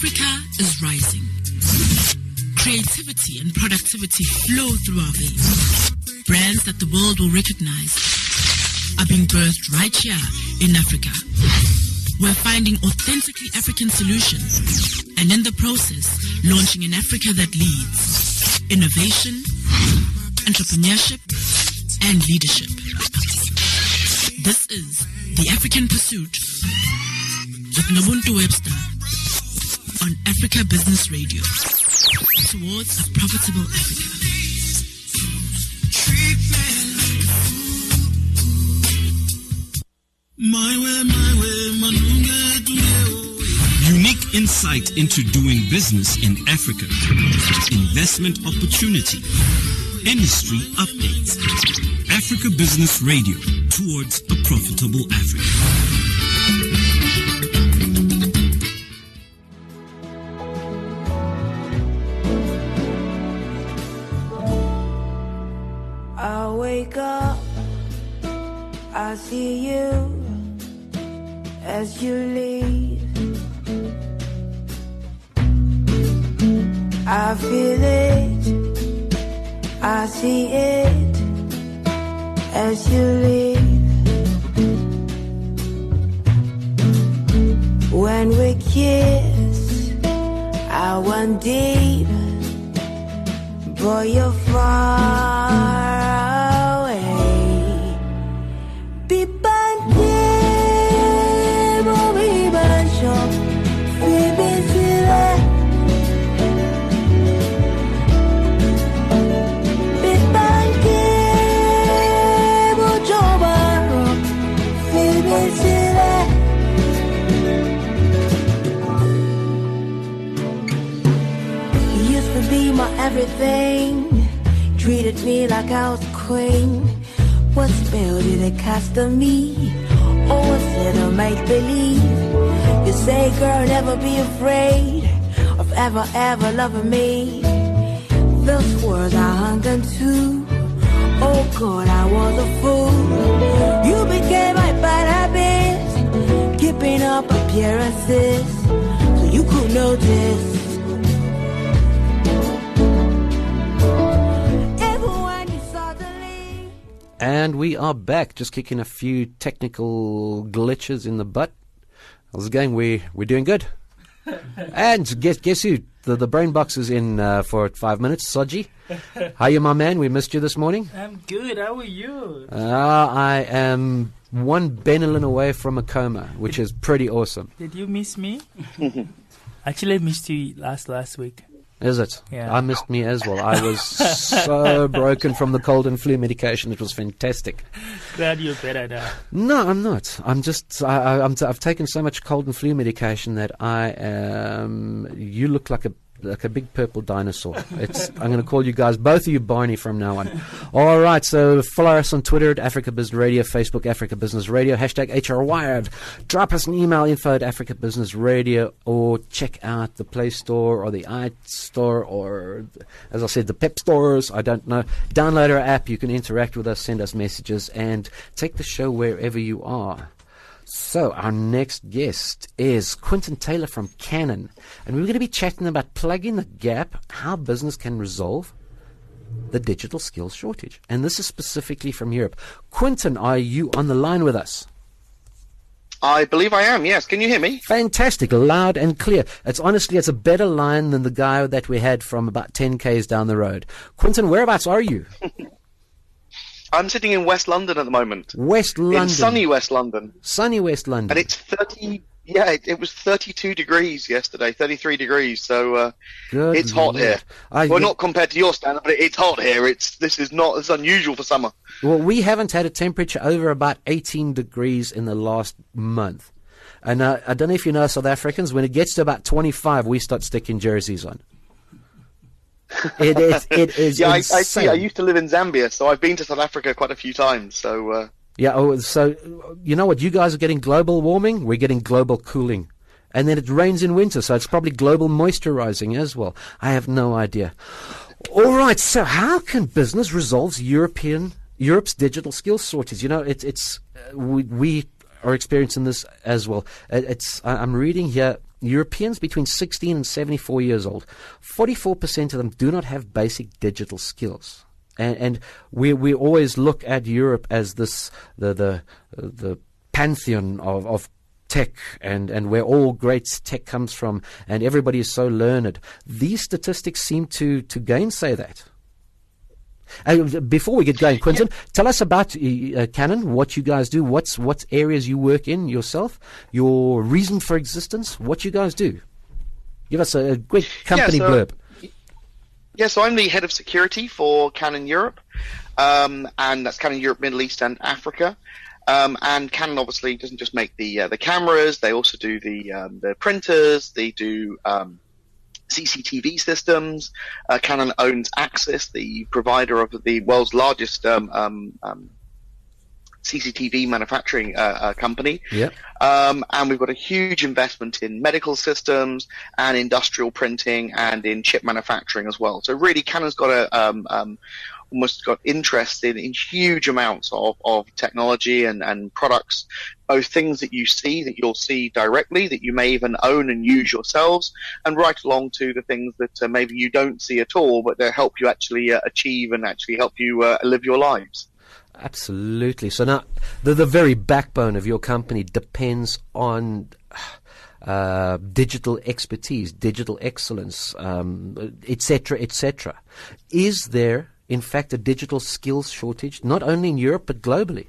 Africa is rising. Creativity and productivity flow through our veins. Brands that the world will recognize are being birthed right here in Africa. We're finding authentically African solutions and in the process, launching an Africa that leads. Innovation, entrepreneurship, and leadership. This is The African Pursuit with Nobuntu Webster on Africa Business Radio. Towards a profitable Africa. Unique insight into doing business in Africa. Investment opportunity. Industry updates. Africa Business Radio. Towards a profitable Africa. I wake up, I see you as you leave. I feel it, I see it as you leave. When we kiss, I went deep, but you're far away. Everything treated me like I was a queen. What spell did it cast on me? Or was it a make-believe? You say, girl, never be afraid of ever, ever loving me. Those words I hung on to. Oh God, I was a fool. You became my bad habits, keeping up appearances so you could notice. And we are back, just kicking a few technical glitches in the butt. How's it going? We're doing good. And guess who? The brain box is in for 5 minutes. Soji, how are you, my man? We missed you this morning. I'm good. How are you? I am one Benylin away from a coma, which is pretty awesome. Did you miss me? Actually, I missed you last week. Is it? Yeah. I missed me as well. I was so broken from the cold and flu medication. It was fantastic. Glad you're better now. No, I'm not. I'm just, I've taken so much cold and flu medication that I am, you look like a big purple dinosaur. I'm going to call you guys, both of you, Barney from now on. All right, so follow us on Twitter at Africa Business Radio, Facebook Africa Business Radio, hashtag HRWired. Drop us an email, info at Africa Business Radio, or check out the Play Store or the iStore or, as I said, the Pep Stores. I don't know. Download our app. You can interact with us, send us messages, and take the show wherever you are. So our next guest is Quentyn Taylor from Canon, and we're going to be chatting about plugging the gap, how business can resolve the digital skills shortage. And this is specifically from Europe. Quentyn, are you on the line with us? I believe I am, yes. Can you hear me? Fantastic, loud and clear. It's a better line than the guy that we had from about 10 k's down the road. Quentyn, whereabouts are you? I'm sitting in West London at the moment. West London. In sunny West London. Sunny West London. And it's 30, it was 32 degrees yesterday, 33 degrees, so it's hot here. Well, not compared to your standard, but it's hot here. This is unusual for summer. Well, we haven't had a temperature over about 18 degrees in the last month. And I don't know if you know, South Africans, when it gets to about 25, we start sticking jerseys on. It is yeah, insane. I see. I used to live in Zambia, so I've been to South Africa quite a few times. So so you know what? You guys are getting global warming. We're getting global cooling, and then it rains in winter, so it's probably global moisturizing as well. I have no idea. All right. So how can business resolve Europe's digital skills shortage? You know, we are experiencing this as well. I'm reading here. Europeans between 16 and 74 years old, 44% of them do not have basic digital skills. And we always look at Europe as this the pantheon of tech and where all great tech comes from, and everybody is so learned. These statistics seem to gainsay that. Before we get going, Quentyn, tell us about Canon, what you guys do, what areas you work in yourself, your reason for existence, what you guys do. Give us a quick company blurb. Yeah, so I'm the head of security for Canon Europe, and that's Canon Europe, Middle East, and Africa. And Canon obviously doesn't just make the cameras; they also do the printers. They do CCTV systems. Canon owns Axis, the provider of the world's largest CCTV manufacturing company. Yep. And we've got a huge investment in medical systems and industrial printing and in chip manufacturing as well. So really, Canon's got almost got interest in huge amounts of technology and products, both things that you'll see directly, that you may even own and use yourselves, and right along to the things that maybe you don't see at all, but they help you actually achieve and actually help you live your lives. Absolutely. So now, the very backbone of your company depends on digital expertise, digital excellence, etc., etc. Is there, in fact, a digital skills shortage, not only in Europe but globally?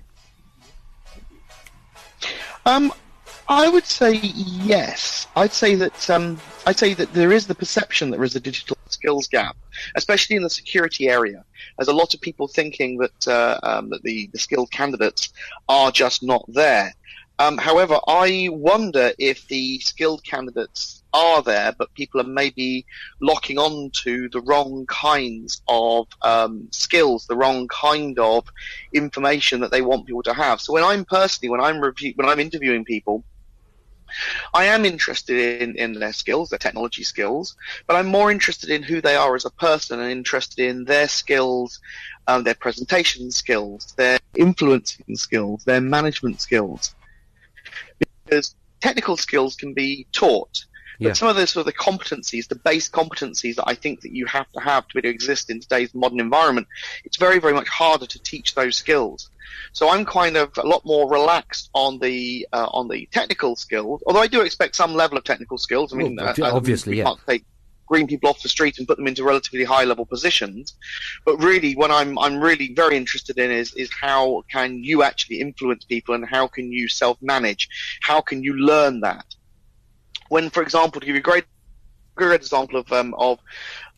I would say yes. I'd say that there is the perception that there is a digital skills gap, especially in the security area. There's a lot of people thinking that that the skilled candidates are just not there. However, I wonder if the skilled candidates are there, but people are maybe locking on to the wrong kinds of skills, the wrong kind of information that they want people to have. So when I'm interviewing people, I am interested in their skills, their technology skills, but I'm more interested in who they are as a person and interested in their skills, their presentation skills, their influencing skills, their management skills. Because technical skills can be taught, but some of the sort of the competencies, the base competencies that I think that you have to be able to exist in today's modern environment, it's very, very much harder to teach those skills. So I'm kind of a lot more relaxed on the technical skills, although I do expect some level of technical skills. I mean, obviously, you can't take green people off the street and put them into relatively high level positions. But really, what I'm really very interested in is how can you actually influence people, and how can you self-manage? How can you learn that? When, for example, to give you a great example of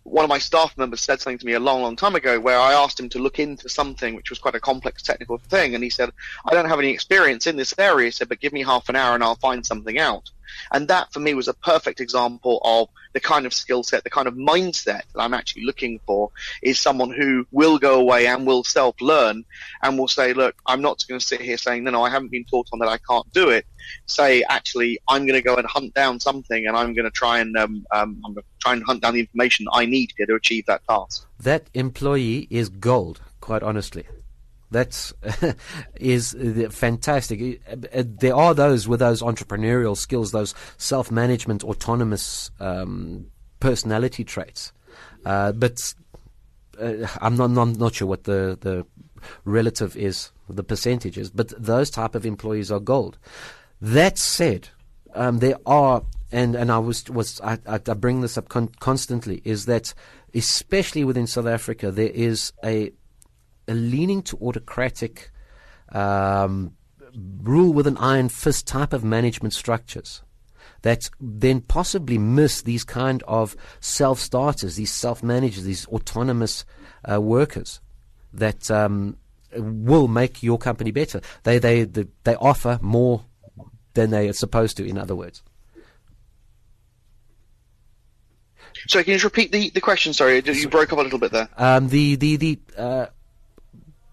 one of my staff members said something to me a long, long time ago, where I asked him to look into something which was quite a complex technical thing, and he said, I don't have any experience in this area, he said, but give me half an hour and I'll find something out. And that, for me, was a perfect example of the kind of skill set, the kind of mindset that I'm actually looking for, is someone who will go away and will self-learn and will say, look, I'm not going to sit here saying, no, I haven't been taught on that, I can't do it. Say, actually, I'm going to go and hunt down something, and I'm going to try and hunt down the information that I need to be able to achieve that task. That employee is gold, quite honestly. That is fantastic. There are those with those entrepreneurial skills, those self-management, autonomous personality traits. But I'm not sure what the relative is, the percentage is. But those type of employees are gold. That said, there are, and I bring this up constantly, is that especially within South Africa there is a leaning to autocratic, rule with an iron fist type of management structures that then possibly miss these kind of self-starters, these self-managers, these autonomous workers that will make your company better. They offer more than they are supposed to, in other words. So can you just repeat the question? Sorry, you broke up a little bit there. The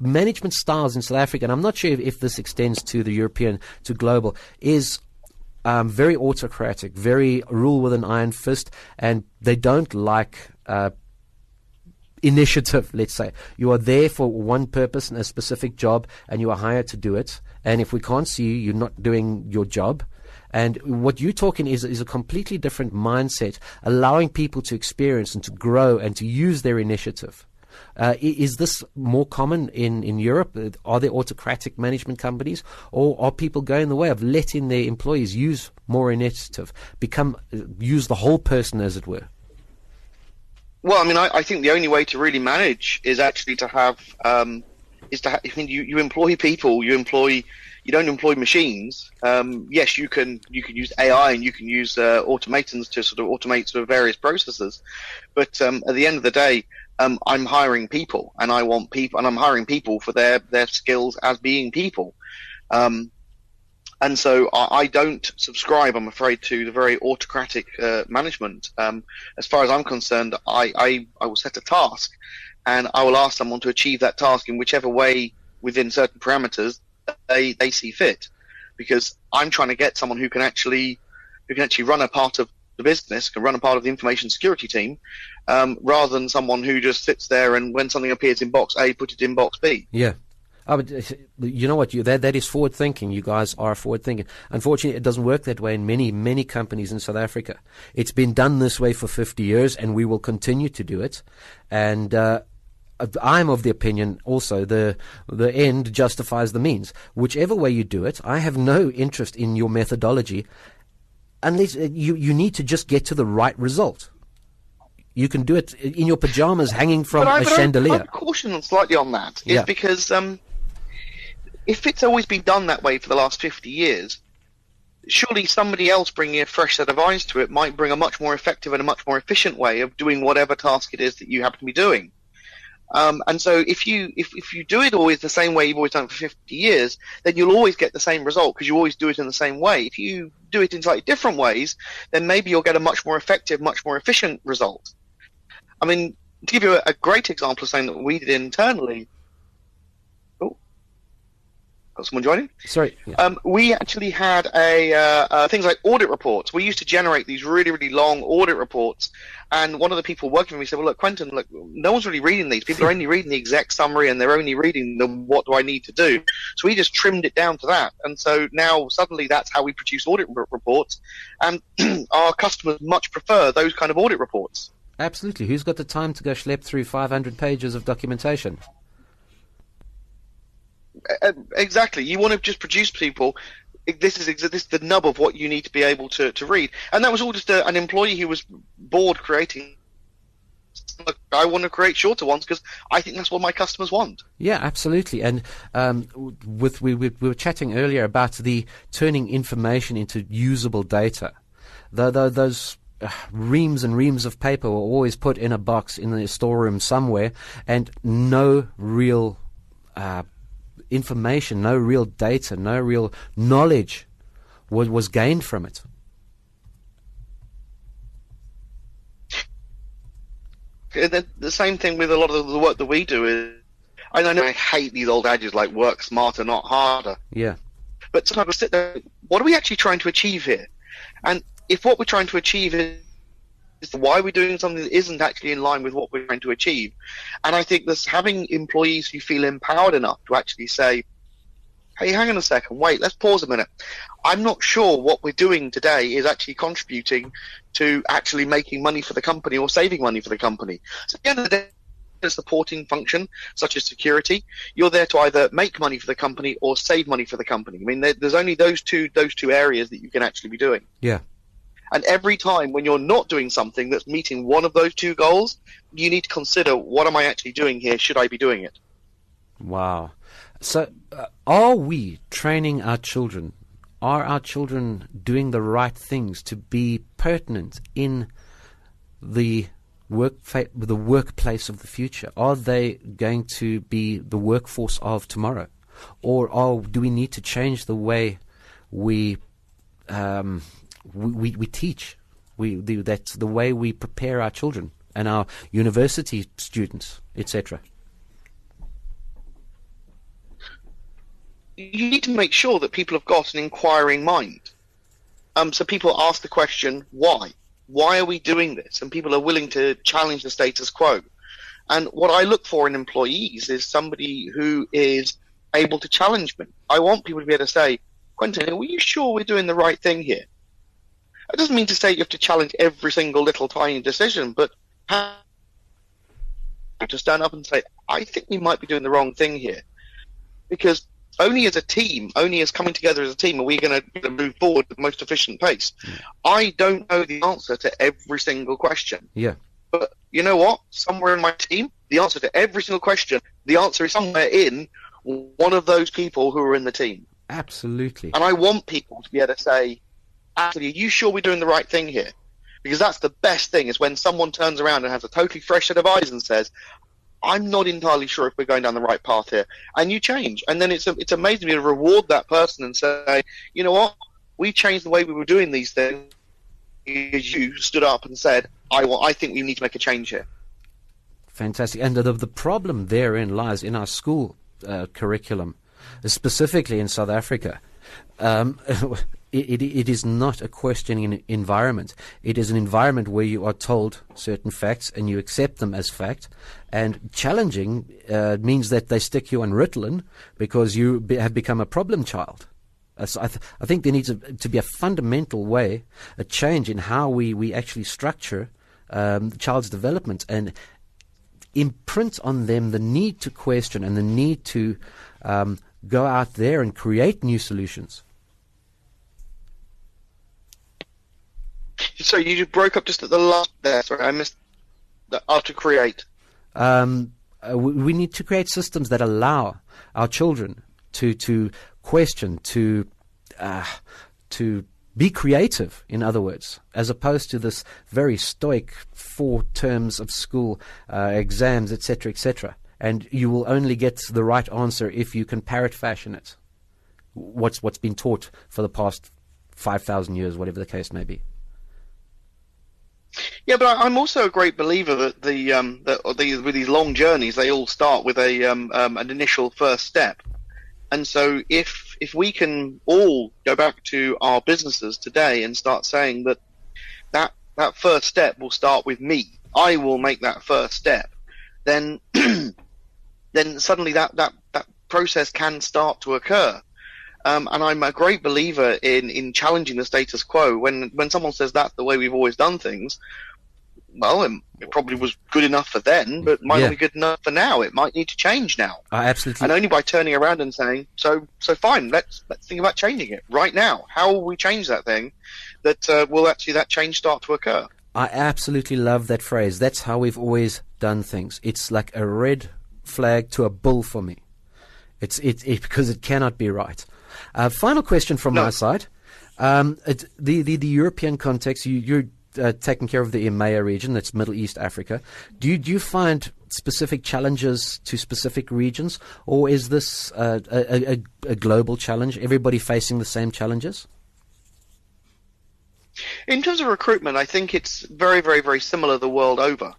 management styles in South Africa, and I'm not sure if this extends to the European, to global, is very autocratic, very rule with an iron fist, and they don't like initiative, let's say. You are there for one purpose and a specific job, and you are hired to do it, and if we can't see you, you're not doing your job, And what you're talking is a completely different mindset, allowing people to experience and to grow and to use their initiative. Is this more common in Europe? Are there autocratic management companies, or are people going the way of letting their employees use more initiative, use the whole person, as it were? Well, I mean, I think the only way to really manage is actually to have you employ people. You don't employ machines. Yes, you can use AI and you can use automatons to sort of automate sort of various processes, but at the end of the day, I'm hiring people, and I want people, and I'm hiring people for their skills as being people. And so I don't subscribe, I'm afraid, to the very autocratic management. As far as I'm concerned, I will set a task, and I will ask someone to achieve that task in whichever way within certain parameters they see fit. Because I'm trying to get someone who can actually run a part of the business, can run a part of the information security team, rather than someone who just sits there and when something appears in box A, put it in box B. Yeah. But you know what? That is forward thinking. You guys are forward thinking. Unfortunately, it doesn't work that way in many companies in South Africa. It's been done this way for 50 years, and we will continue to do it. And I'm of the opinion also the end justifies the means. Whichever way you do it, I have no interest in your methodology, unless you need to just get to the right result. You can do it in your pajamas, hanging from a chandelier. I would caution slightly on that, because if it's always been done that way for the last 50 years, surely somebody else bringing a fresh set of eyes to it might bring a much more effective and a much more efficient way of doing whatever task it is that you happen to be doing. And so if you do it always the same way you've always done it for 50 years, then you'll always get the same result because you always do it in the same way. If you do it in slightly different ways, then maybe you'll get a much more effective, much more efficient result. I mean, to give you a great example of something that we did internally. Oh, got someone joining? Sorry. Yeah. We actually had things like audit reports. We used to generate these really, really long audit reports. And one of the people working with me said, well, look, Quentyn, look, no one's really reading these. People are only reading the exec summary, and they're only reading the what do I need to do. So we just trimmed it down to that. And so now suddenly that's how we produce audit reports. And our customers much prefer those kind of audit reports. Absolutely. Who's got the time to go schlep through 500 pages of documentation? Exactly. You want to just produce people. This is the nub of what you need to be able to read. And that was all just an employee who was bored creating. I want to create shorter ones because I think that's what my customers want. Yeah, absolutely. And we were chatting earlier about the turning information into usable data. Those reams and reams of paper were always put in a box in the storeroom somewhere, and no real information, no real data, no real knowledge was gained from it. The same thing with a lot of the work that we do is, I know I hate these old adage like work smarter, not harder. Yeah. But sometimes I sit there, what are we actually trying to achieve here? And if what we're trying to achieve is why we're doing something that isn't actually in line with what we're trying to achieve. And I think this having employees who feel empowered enough to actually say, hey, hang on a second, wait, let's pause a minute. I'm not sure what we're doing today is actually contributing to actually making money for the company or saving money for the company. So at the end of the day, a supporting function such as security, you're there to either make money for the company or save money for the company. I mean, there's only those two areas that you can actually be doing. Yeah. And every time when you're not doing something that's meeting one of those two goals, you need to consider, what am I actually doing here? Should I be doing it? Wow. So are we training our children? Are our children doing the right things to be pertinent in the workplace of the future? Are they going to be the workforce of tomorrow? Or do we need to change the way we teach? That's the way we prepare our children and our university students, etc. You need to make sure that people have got an inquiring mind. So people ask the question, why? Why are we doing this? And people are willing to challenge the status quo. And what I look for in employees is somebody who is able to challenge me. I want people to be able to say, Quentyn, are you sure we're doing the right thing here? That doesn't mean to say you have to challenge every single little tiny decision, but to stand up and say, I think we might be doing the wrong thing here. Because only as a team, only as coming together as a team, are we going to move forward at the most efficient pace. I don't know the answer to every single question. Yeah. But you know what? Somewhere in my team, the answer to every single question, the answer is somewhere in one of those people who are in the team. Absolutely. And I want people to be able to say, actually, are you sure we're doing the right thing here? Because that's the best thing, is when someone turns around and has a totally fresh set of eyes and says, I'm not entirely sure if we're going down the right path here. And you change. And then it's amazing to reward that person and say, you know what? We changed the way we were doing these things. You stood up and said, I think we need to make a change here. Fantastic. And the problem therein lies in our school curriculum, specifically in South Africa. It is not a questioning environment. It is an environment where you are told certain facts and you accept them as fact. And challenging means that they stick you on Ritalin because you have become a problem child. So I think there needs to be a fundamental way, a change in how we actually structure the child's development and imprint on them the need to question and the need to go out there and create new solutions. So you just broke up just at the last there. Sorry, I missed the after create. We need to create systems that allow our children to question, to be creative, in other words, as opposed to this very stoic 4 terms of school, exams, etc., etc. And you will only get the right answer if you can parrot fashion it. What's been taught for the past 5,000 years, whatever the case may be. Yeah, but I'm also a great believer that with these long journeys, they all start with an initial first step. And so if we can all go back to our businesses today and start saying that first step will start with me, I will make that first step, then then suddenly that process can start to occur. And I'm a great believer in challenging the status quo. When someone says that's the way we've always done things, well, it probably was good enough for then, but might not be good enough for now. It might need to change now. Absolutely. And only by turning around and saying, so fine, let's think about changing it right now. How will we change that thing that will actually that change start to occur? I absolutely love that phrase. That's how we've always done things. It's like a red flag to a bull for me. It's because it cannot be right. Final question from my side. The European context, you're taking care of the EMEA region, that's Middle East Africa. Do you find specific challenges to specific regions, or is this a global challenge, everybody facing the same challenges? In terms of recruitment, I think it's very, very, very similar the world over.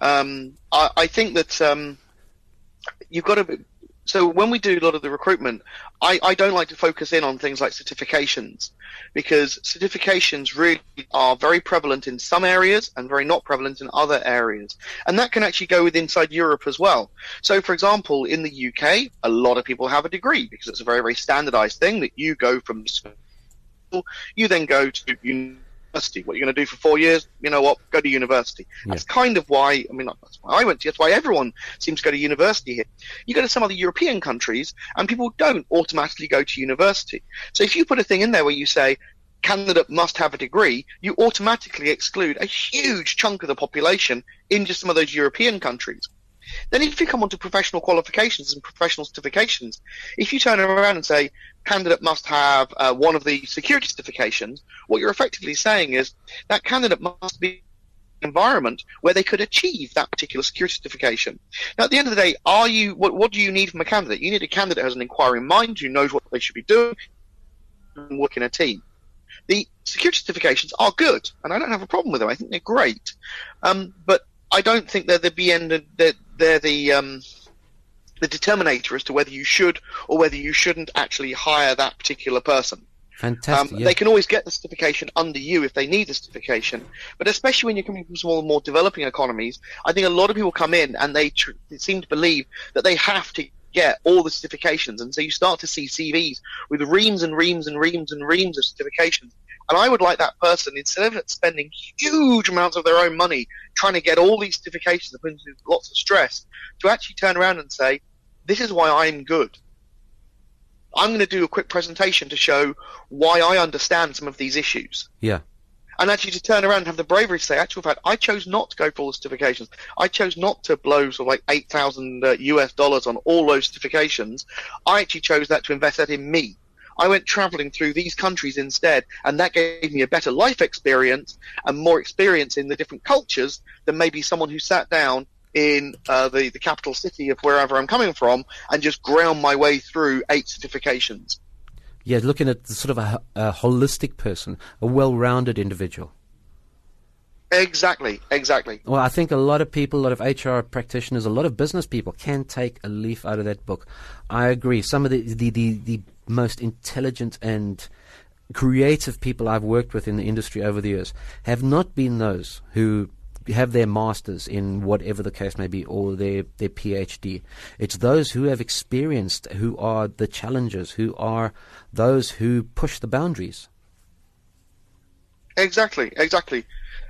I think that you've got to... So when we do a lot of the recruitment, I don't like to focus in on things like certifications, because certifications really are very prevalent in some areas and very not prevalent in other areas. And that can actually go with inside Europe as well. So, for example, in the UK, a lot of people have a degree because it's a very, very standardized thing that you go from school, you then go to university. What you're going to do for 4 years, you know what, go to university. Yeah. That's kind of why, that's why I went to, that's why everyone seems to go to university here. You go to some other European countries and people don't automatically go to university. So if you put a thing in there where you say, candidate must have a degree, you automatically exclude a huge chunk of the population in just some of those European countries. Then if you come on to professional qualifications and professional certifications, if you turn around and say candidate must have one of the security certifications, what you're effectively saying is that candidate must be in an environment where they could achieve that particular security certification. Now, at the end of the day, what do you need from a candidate? You need a candidate who has an inquiring mind, who knows what they should be doing, and work in a team. The security certifications are good, and I don't have a problem with them. I think they're great. But I don't think they're the determinator as to whether you should or whether you shouldn't actually hire that particular person. Fantastic. They can always get the certification under you if they need the certification, but especially when you're coming from some of the more developing economies, I think a lot of people come in and they seem to believe that they have to get all the certifications. And so you start to see CVs with reams and reams and reams and reams of certifications. And I would like that person, instead of spending huge amounts of their own money trying to get all these certifications and putting lots of stress, to actually turn around and say, this is why I'm good. I'm going to do a quick presentation to show why I understand some of these issues. Yeah. And actually to turn around and have the bravery to say, actual fact, I chose not to go for all the certifications. I chose not to blow sort of like $8,000 US dollars on all those certifications. I actually chose that to invest that in me. I went traveling through these countries instead, and that gave me a better life experience and more experience in the different cultures than maybe someone who sat down in the capital city of wherever I'm coming from and just ground my way through 8 certifications. Yeah, looking at sort of a holistic person, a well-rounded individual. Exactly. Well, I think a lot of people, a lot of HR practitioners, a lot of business people can take a leaf out of that book. I agree. Some of the most intelligent and creative people I've worked with in the industry over the years have not been those who have their masters in whatever the case may be, or their PhD. It's those who have experienced, who are the challengers, who are those who push the boundaries. Exactly.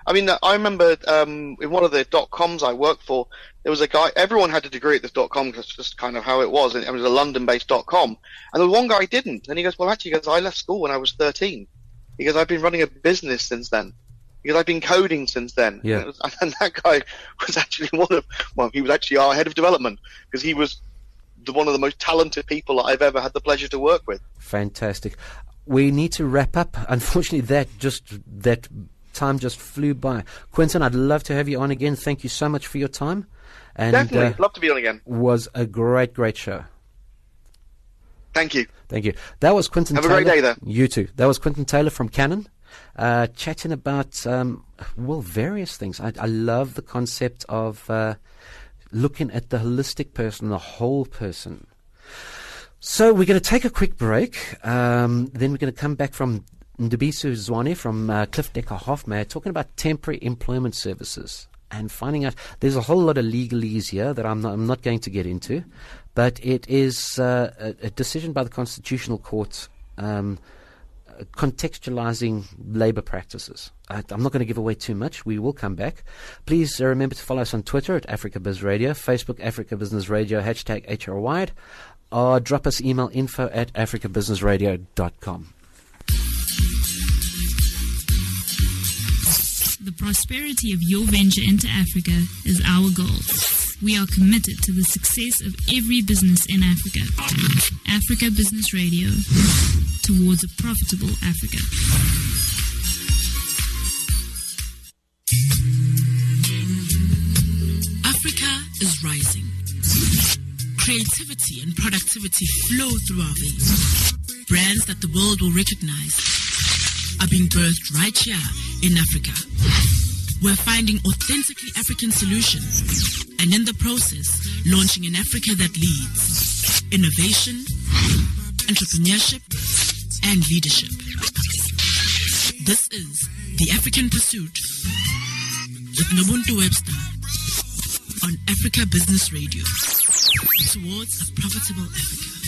I mean, I remember in one of the .coms I worked for, there was a guy, everyone had a degree at this .com because that's just kind of how it was, and it was a London-based .com, and the one guy didn't, and he goes, well, actually, I left school when I was 13. He goes, I've been running a business since then. Because I've been coding since then. Yeah. And that guy was actually he was actually our head of development, because he was one of the most talented people that I've ever had the pleasure to work with. Fantastic. We need to wrap up. Unfortunately, that time just flew by. Quentyn, I'd love to have you on again. Thank you so much for your time. And definitely. Love to be on again. Was a great show. Thank you. That was Quentyn Taylor. Have a great day there. You too. That was Quentyn Taylor from Canon. Chatting about various things. I love the concept of looking at the holistic person, the whole person. So we're going to take a quick break. Then we're going to come back from Ndubiso Zwane from Cliff Decker Hoffmeyer, talking about temporary employment services and finding out there's a whole lot of legalese here that I'm not going to get into, but it is a decision by the Constitutional Court contextualizing labor practices. I'm not going to give away too much. We will come back. Please remember to follow us on Twitter at Africa Biz Radio, Facebook Africa Business Radio, #HRWide, or drop us email info@africabusinessradio.com. The prosperity of your venture into Africa is our goal. We are committed to the success of every business in Africa. Africa Business Radio, towards a profitable Africa. Africa is rising. Creativity and productivity flow through our veins. Brands that the world will recognize are being birthed right here in Africa. We're finding authentically African solutions, and in the process, launching an Africa that leads. Innovation, entrepreneurship, and leadership. This is The African Pursuit with Nobuntu Webster on Africa Business Radio. Towards a profitable Africa.